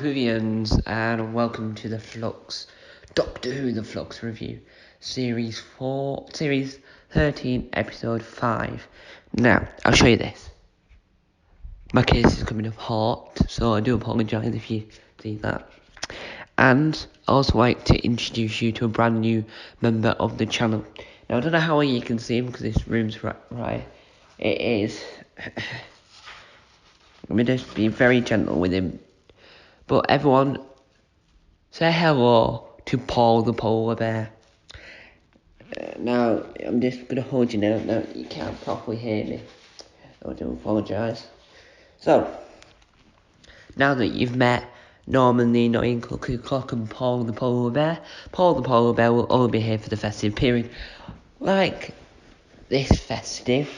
Whovians, and welcome to the Flux Doctor Who The Flux review, series 13, episode 5. Now, I'll show you this. My case is coming up hot, so I do apologise if you see that. And I'd also like to introduce you to a brand new member of the channel. Now, I don't know how well you can see him because this room's right. It is. Let me just be very gentle with him. But everyone, say hello to Paul the polar bear. Now, I'm just going to hold you now. Now, you can't properly hear me. I do apologise. So, now that you've met Norman the annoying cuckoo clock and Paul the polar bear will only be here for the festive period. Like this festive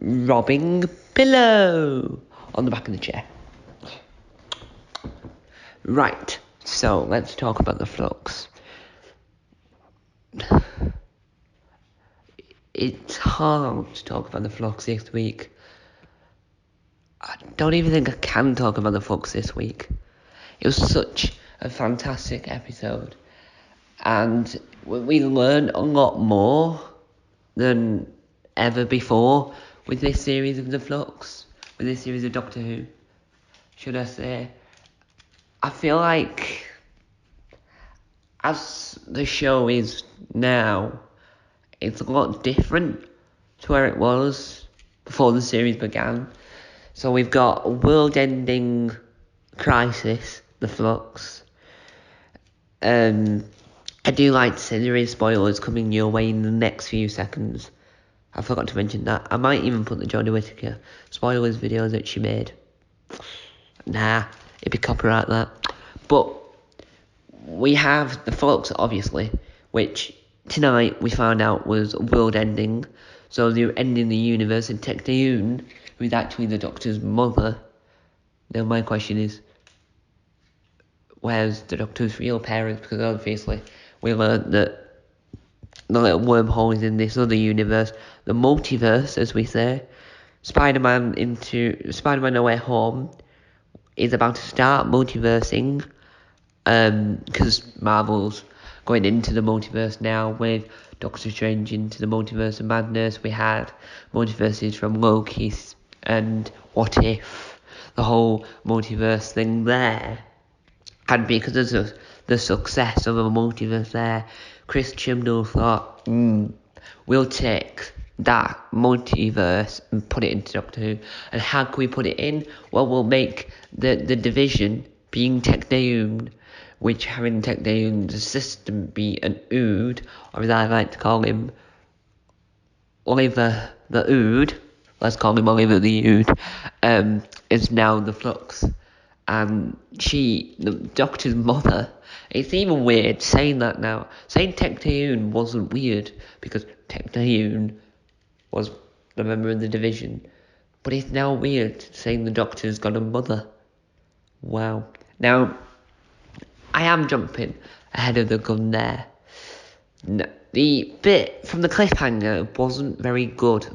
robbing pillow on the back of the chair. Right, so let's talk about the Flux. It's hard to talk about the Flux this week. I don't even think I can talk about the Flux this week. It was such a fantastic episode. And we learned a lot more than ever before with this series of the Flux. With this series of Doctor Who, should I say. I feel like, as the show is now, it's a lot different to where it was before the series began. So we've got a world-ending crisis, the Flux. I do like to say there is spoilers coming your way in the next few seconds. I forgot to mention that. I might even put the Jodie Whittaker spoilers video that she made. Nah, it'd be copyright that. But we have the Flux, obviously, which tonight we found out was world-ending. So they're ending the universe, and Technion, who is actually the Doctor's mother. Now my question is, where's the Doctor's real parents? Because obviously we learned that the little wormhole is in this other universe, the multiverse, as we say. Spider-Man No Way Home is about to start multiversing, because Marvel's going into the multiverse now with Doctor Strange into the Multiverse of Madness. We had multiverses from Loki and What If, the whole multiverse thing there. And because of the success of a multiverse there, Chris Chibnall thought, we'll take that multiverse and put it into Doctor Who. And how can we put it in? Well, we'll make the division being Technion, which having Technion's assistant be an Ood, or as I like to call him, Oliver the Ood. Let's call him Oliver the Ood. Is now the Flux. And the Doctor's mother, it's even weird saying that now. Saying Technion wasn't weird, because Technion was the member of the division. But it's now weird saying the Doctor's got a mother. Wow. Now, I am jumping ahead of the gun there. No, the bit from the cliffhanger wasn't very good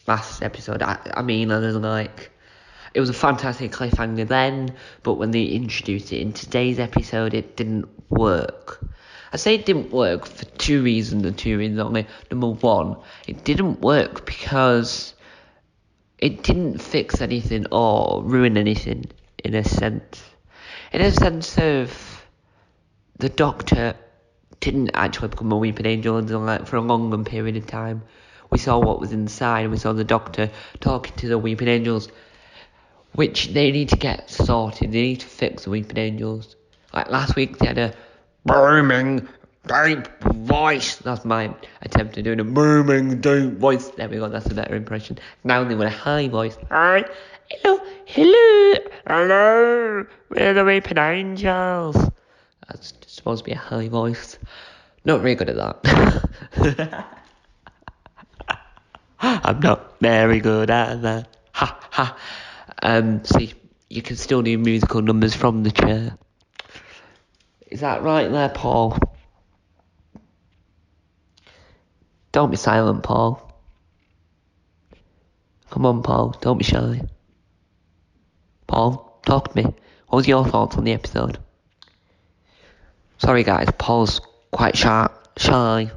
last episode. I mean, it was a fantastic cliffhanger then, but when they introduced it in today's episode, it didn't work. I say it didn't work for two reasons, and two reasons only. Number one, it didn't work because it didn't fix anything or ruin anything, in a sense. In a sense of, the Doctor didn't actually become a weeping angel until for a longer period of time. We saw what was inside, and we saw the Doctor talking to the weeping angels, which they need to get sorted. They need to fix the weeping angels. Like last week, they had a booming, deep voice. That's my attempt at doing a booming, deep voice. There we go, that's a better impression. Now they want a high voice. Hi, hello, we're the weeping angels. That's supposed to be a high voice. Not very good at that. I'm not very good at that. Ha ha. See, you can still do musical numbers from the chair. Is that right there, Paul? Don't be silent, Paul. Come on, Paul, don't be shy. Paul, talk to me. What was your thoughts on the episode? Sorry guys, Paul's quite shy.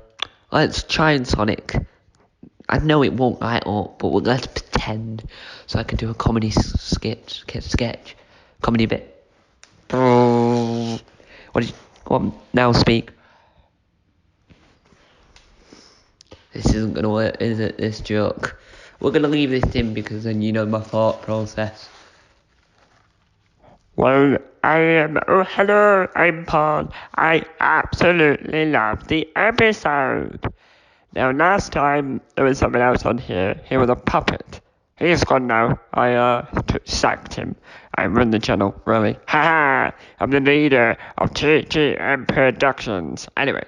Let's try and Sonic. I know it won't light up, but let's pretend so I can do a comedy sketch, comedy bit. Go on, now speak. This isn't gonna work, is it, this joke? We're gonna leave this in because then you know my thought process. Well, hello, I'm Paul. I absolutely love the episode. Now, last time there was someone else on here. He was a puppet. He's gone now. I sacked him. I run the channel, really. Haha! I'm the leader of TGM Productions. Anyway,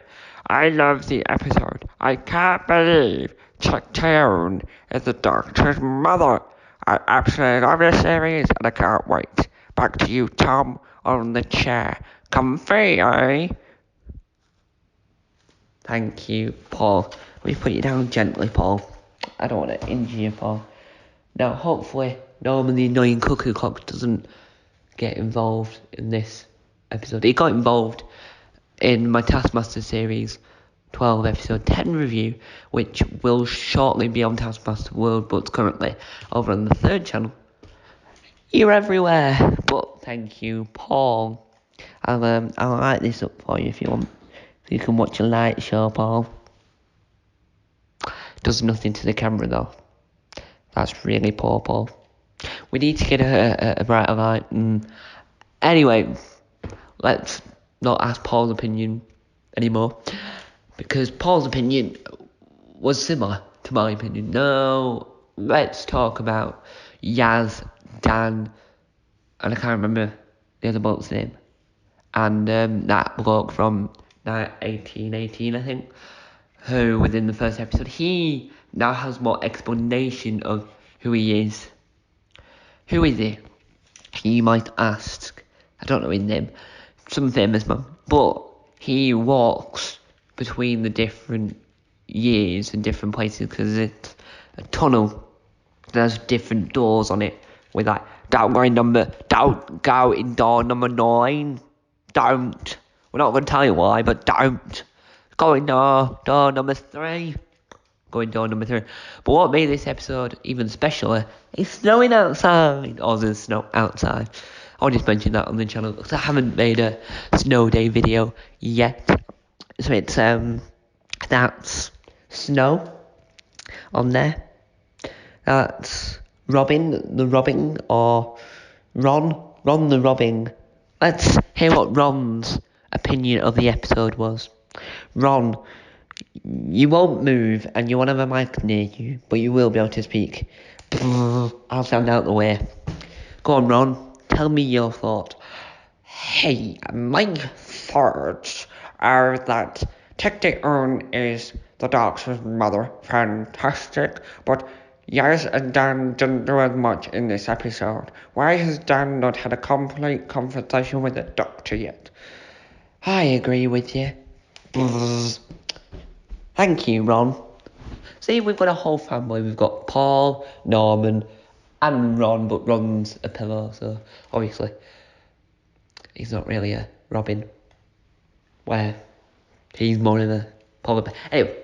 I love the episode. I can't believe Chuck Taylor is the Doctor's mother. I absolutely love this series and I can't wait. Back to you, Tom, on the chair. Comfy, eh? Thank you, Paul. Let me put you down gently, Paul. I don't want to injure you, Paul. Now, hopefully, Norman the annoying cuckoo clock doesn't get involved in this episode. He got involved in my Taskmaster series 12 episode 10 review, which will shortly be on Taskmaster World, but currently over on the third channel. You're everywhere, but thank you, Paul. I'll light this up for you if you want. So you can watch a light show, Paul. Does nothing to the camera though. That's really poor, Paul. We need to get a brighter light. Anyway, let's not ask Paul's opinion anymore, because Paul's opinion was similar to my opinion. No, let's talk about Yaz, Dan, and I can't remember the other bloke's name, and that bloke from 1818, I think, who within the first episode, he now has more explanation of who he is. Who is he? You might ask. I don't know his name. Some famous man. But he walks between the different years and different places because it's a tunnel. There's different doors on it with like, don't go in door number 9. Don't. We're not going to tell you why, but don't. Go in door number 3. Go in door number 3. But what made this episode even specialer is snowing outside. Or there's snow outside. I'll just mention that on the channel because I haven't made a snow day video yet. So it's, that's Snow on there. That's Robin the Robin, or Ron the Robin. Let's hear what Ron's opinion of the episode was. Ron, you won't move and you won't have a mic near you, but you will be able to speak. I'll stand out the way. Go on, Ron, tell me your thought. Hey, my thoughts are that Technically is the Doctor's mother. Fantastic, but Yaz and Dan didn't do as much in this episode. Why has Dan not had a complete conversation with the Doctor yet? I agree with you. Thank you, Ron. See, we've got a whole family. We've got Paul, Norman, and Ron, but Ron's a pillow, so obviously he's not really a Robin. Where he's more of a polar. Anyway,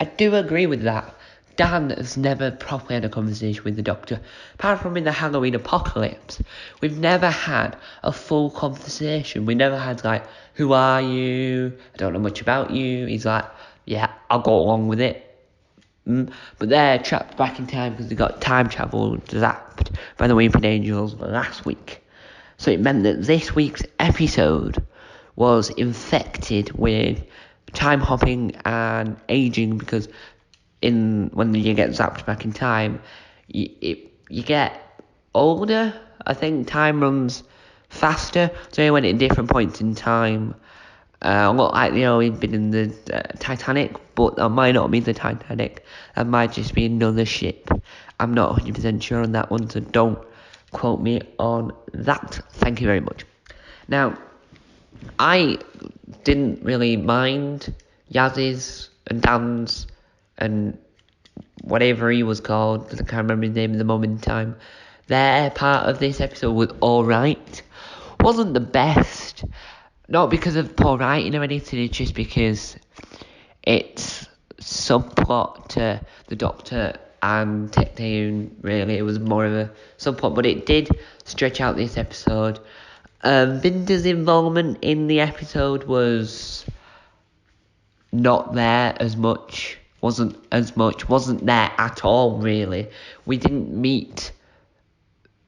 I do agree with that. Dan has never properly had a conversation with the Doctor. Apart from in the Halloween apocalypse, we've never had a full conversation. We never had, like, who are you? I don't know much about you. He's like, yeah, I'll go along with it. But they're trapped back in time because they got time travel zapped by the Weeping Angels last week. So it meant that this week's episode was infected with time hopping and aging, because when you get zapped back in time, you get older. I think time runs faster, so he went at different points in time. Look like, he'd been in the Titanic, but that might not be the Titanic. That might just be another ship. I'm not 100% sure on that one, so don't quote me on that. Thank you very much. Now, I didn't really mind Yaz's and Dan's and whatever he was called, because I can't remember his name at the moment in time. Their part of this episode was alright. wasn't the best. Not because of poor writing or anything, it's just because it's subplot to the Doctor and Technoon, really. It was more of a subplot, but it did stretch out this episode. Binder's involvement in the episode was not there as much. Wasn't there at all, really. We didn't meet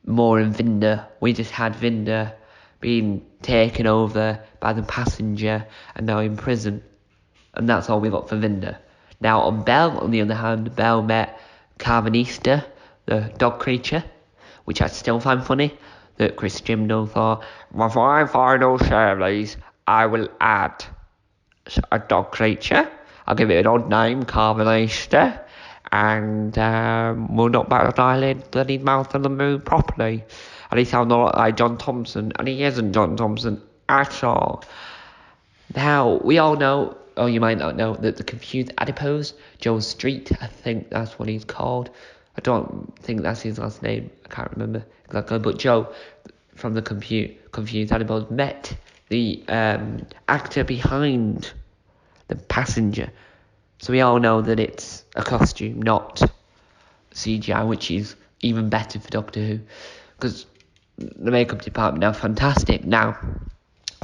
Moore and Vinder. We just had Vinder being taken over by the passenger and now in prison. And that's all we got for Vinder. Now on Belle, on the other hand, Belle met Carvanista, the dog creature, which I still find funny, that Chris Chibnall thought, my final series, I will add a dog creature. I'll give it an odd name, Carvanista, and we'll knock back the eyelid, bloody mouth on the moon properly. And he sounded like John Thompson, and he isn't John Thompson at all. Now, we all know, or you might not know, that the confused adipose, Joe Street, I think that's what he's called. I don't think that's his last name, I can't remember exactly, but Joe from the confused adipose met the actor behind the passenger. So we all know that it's a costume, not CGI, which is even better for Doctor Who, because the makeup department now fantastic. Now,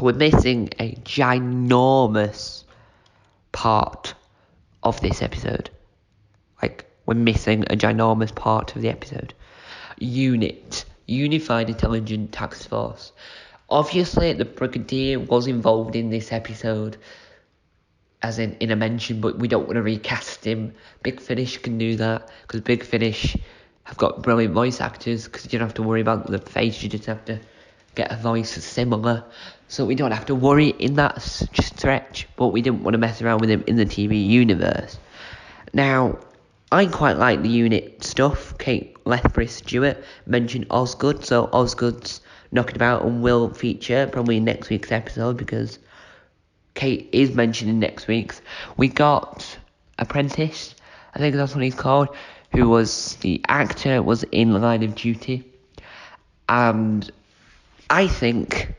we're missing a ginormous part of this episode. Like, we're missing a ginormous part of the episode. UNIT, Unified Intelligence Task Force. Obviously, the Brigadier was involved in this episode, as in a mention, but we don't want to recast him. Big Finish can do that, because Big Finish have got brilliant voice actors, because you don't have to worry about the face, you just have to get a voice similar. So we don't have to worry in that stretch, but we didn't want to mess around with him in the TV universe. Now, I quite like the UNIT stuff. Kate Lethbridge-Stewart mentioned Osgood, so Osgood's knocking about and will feature probably in next week's episode, because Kate is mentioned in next week's. We got Apprentice, I think that's what he's called, who was the actor, was in Line of Duty. And I think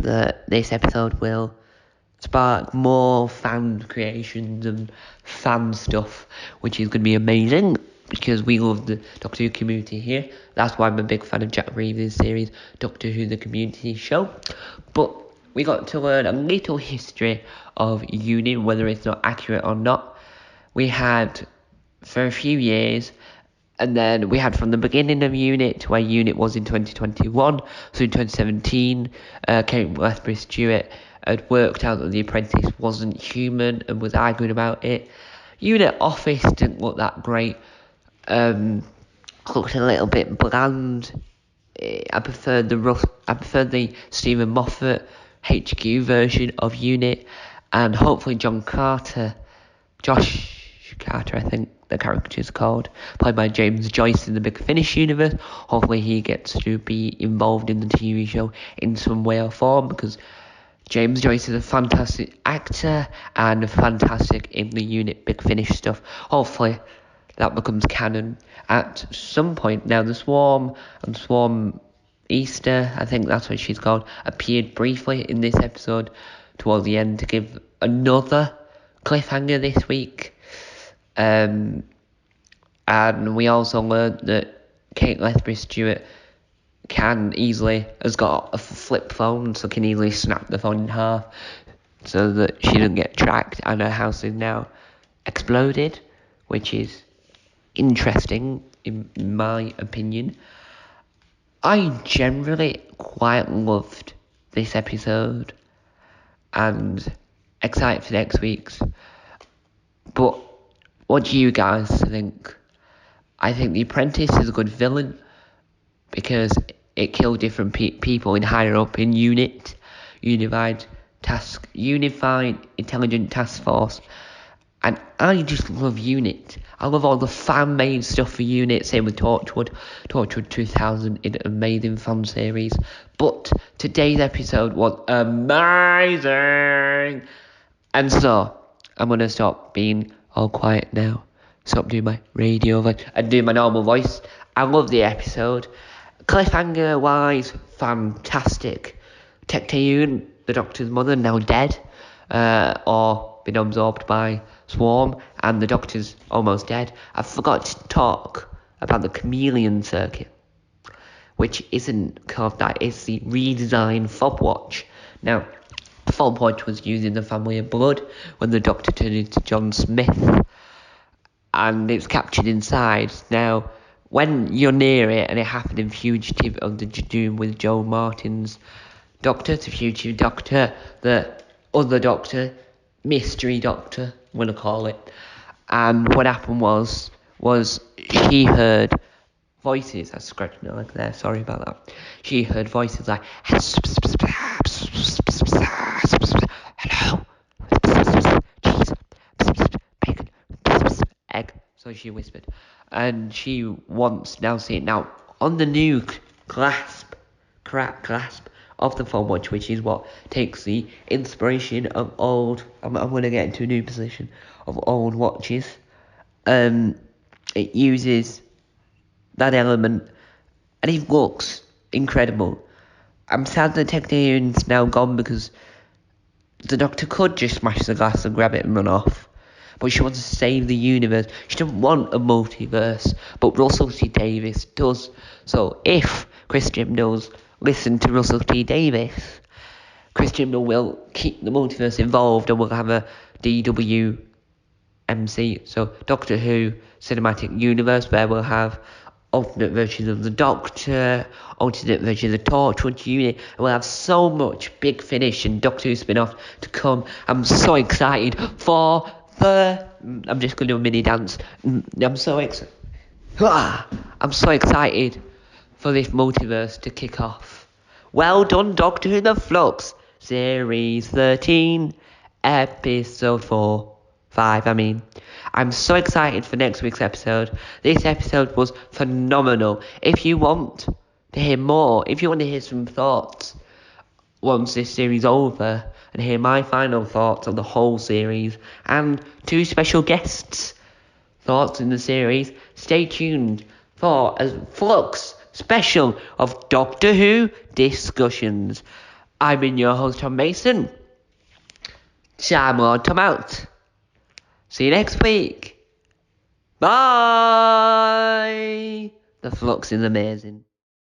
that this episode will spark more fan creations and fan stuff, which is going to be amazing, because we love the Doctor Who community here. That's why I'm a big fan of Jack Reeves' series, Doctor Who The Community Show. But we got to learn a little history of UNIT, whether it's not accurate or not. We had, for a few years, and then we had from the beginning of UNIT, where UNIT was in 2021, so in 2017, Kate Lethbridge-Stewart had worked out that the apprentice wasn't human and was arguing about it. UNIT office didn't look that great, looked a little bit bland. I preferred the Stephen Moffat HQ version of UNIT, and hopefully Josh Carter, I think the character's called, played by James Joyce in the Big Finish universe. Hopefully he gets to be involved in the TV show in some way or form, because James Joyce is a fantastic actor and fantastic in the UNIT Big Finish stuff. Hopefully that becomes canon at some point. Now, the Swarm and Swarm Easter, I think that's what she's called, appeared briefly in this episode towards the end to give another cliffhanger this week. And we also learned that Kate Lethbridge-Stewart has got a flip phone, so can easily snap the phone in half so that she doesn't get tracked, and her house is now exploded, which is interesting in my opinion. I generally quite loved this episode and excited for next week's, but what do you guys think? I think The Apprentice is a good villain because it killed different people in higher up in UNIT, Unified Intelligent Task Force. And I just love UNIT. I love all the fan-made stuff for UNIT, same with Torchwood 2000, an amazing fan series. But today's episode was amazing! And so, I'm going to stop being all quiet now. Stop doing my radio voice and do my normal voice. I love the episode. Cliffhanger wise, fantastic. Tecteun, the Doctor's mother, now dead, or been absorbed by Swarm, and the Doctor's almost dead. I forgot to talk about the Chameleon Circuit, which isn't called that, it's the redesigned fob watch. Now, the fob watch was used in the Family of Blood when the Doctor turned into John Smith, and it's captured inside. Now, when you're near it, and it happened in Fugitive of the Doom with Joe Martin's Doctor, the Fugitive Doctor, the other Doctor, Mystery Doctor, I'm gonna call it. And what happened was she heard voices. I scratched my leg there. Sorry about that. She heard voices like hello, cheese, bacon, egg. So she whispered, and she wants now see it now on the new clasp of the phone watch, which is what takes the inspiration of old. I'm gonna get into a new position of old watches. It uses that element, and it looks incredible. I'm sad that Tecteun's now gone because the Doctor could just smash the glass and grab it and run off. But she wants to save the universe. She doesn't want a multiverse, but Russell T Davies does. So if Chris Chibnall's listen to Russell T Davies, Chris Chibnall will keep the multiverse involved, and we'll have a DWMC, so Doctor Who Cinematic Universe, where we'll have alternate versions of the Doctor, alternate versions of the Torchwood Unit, and we'll have so much Big Finish and Doctor Who spin-off to come. I'm so excited for I'm just going to do a mini dance. I'm so excited for this multiverse to kick off. Well done, Doctor Who The Flux, Series 13, Episode 5, I'm so excited for next week's episode. This episode was phenomenal. If you want to hear more, if you want to hear some thoughts once this series is over, and hear my final thoughts on the whole series, and 2 special guests' thoughts in the series, stay tuned for a Flux special of Doctor Who discussions. I've been your host, Tom Mason. Shine on Tom out. See you next week. Bye. The Flux is amazing.